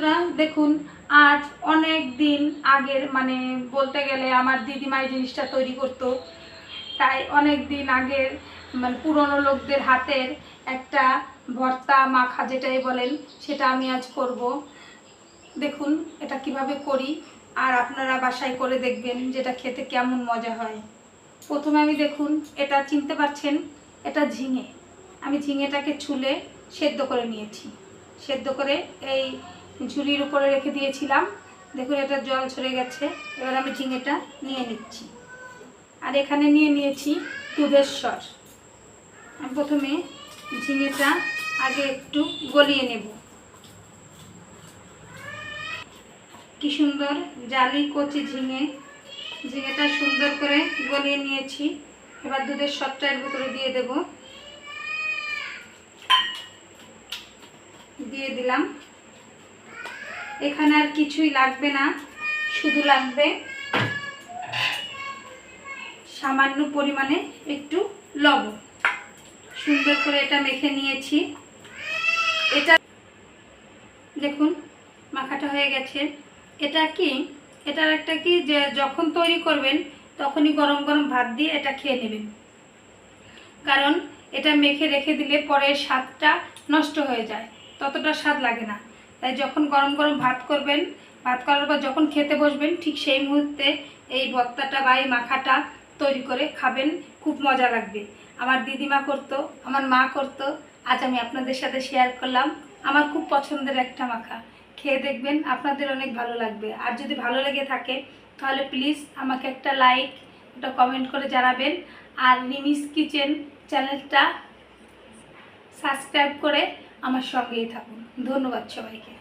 বন্ধুরা দেখুন, আজ অনেক দিন আগের মানে বলতে গেলে আমার দিদিমা এই জিনিসটা তৈরি করতো, তাই অনেক দিন আগের মানে পুরনো লোকদের হাতের একটা ভর্তা মাখা যেটাই বলেন সেটা আমি আজ করব। দেখুন এটা কিভাবে করি, আর আপনারা বাসায় করে দেখবেন যেটা খেতে কেমন মজা হয়। প্রথমে আমি দেখুন এটা চিনতে পারছেন, এটা ঝিঙে। আমি ঝিঙেটাকে ছুলে সেদ্ধ করে নিয়েছি। সেদ্ধ করে এই ঝুড়ির উপরে রেখে দিয়েছিলাম। দেখুন এটা জল ঝরে গেছে। এবার আমি ঝিঙেটা নিয়ে নিচ্ছি। আর এখানে নিয়ে নিয়েছি দুধের সর। আমি প্রথমে ঝিঙেটা আগে একটু গলিয়ে নেব। কি সুন্দর জালি কচি ঝিঙেটা সুন্দর করে গলিয়ে নিয়েছি। এবার দুধের সরটা এর ভিতরে দিয়ে দেব। দিয়ে দিলাম। এখানে আর কিছুই লাগবে না, শুধু লাগবে সামান্য পরিমাণে একটু লবণ। সুন্দর করে এটা মেখে নিয়েছি। এটা দেখুন মাখাটা হয়ে গেছে। এটার একটা কি যে যখন তৈরি করবেন তখনই গরম গরম ভাত দিয়ে এটা খেয়ে নেবেন, কারণ এটা মেখে রেখে দিলে পরে স্বাদটা নষ্ট হয়ে যায়, ততটা স্বাদ লাগে না। তাই যখন গরম গরম ভাত করবেন, ভাত করার পর যখন খেতে বসবেন ঠিক সেই মুহূর্তে এই ভর্তাটা বা এই মাখাটা তৈরি করে খাবেন, খুব মজা লাগবে। আমার দিদিমা করতো, আমার মা করতো, আজ আমি আপনাদের সাথে শেয়ার করলাম। আমার খুব পছন্দের একটা মাখা, খেয়ে দেখবেন আপনাদের অনেক ভালো লাগবে। আর যদি ভালো লেগে থাকে তাহলে প্লিজ আমাকে একটা লাইক, একটা কমেন্ট করে জানাবেন। আর রিমিস কিচেন চ্যানেলটা সাবস্ক্রাইব করে আমার সঙ্গেই থাকুন। ধন্যবাদ সবাইকে।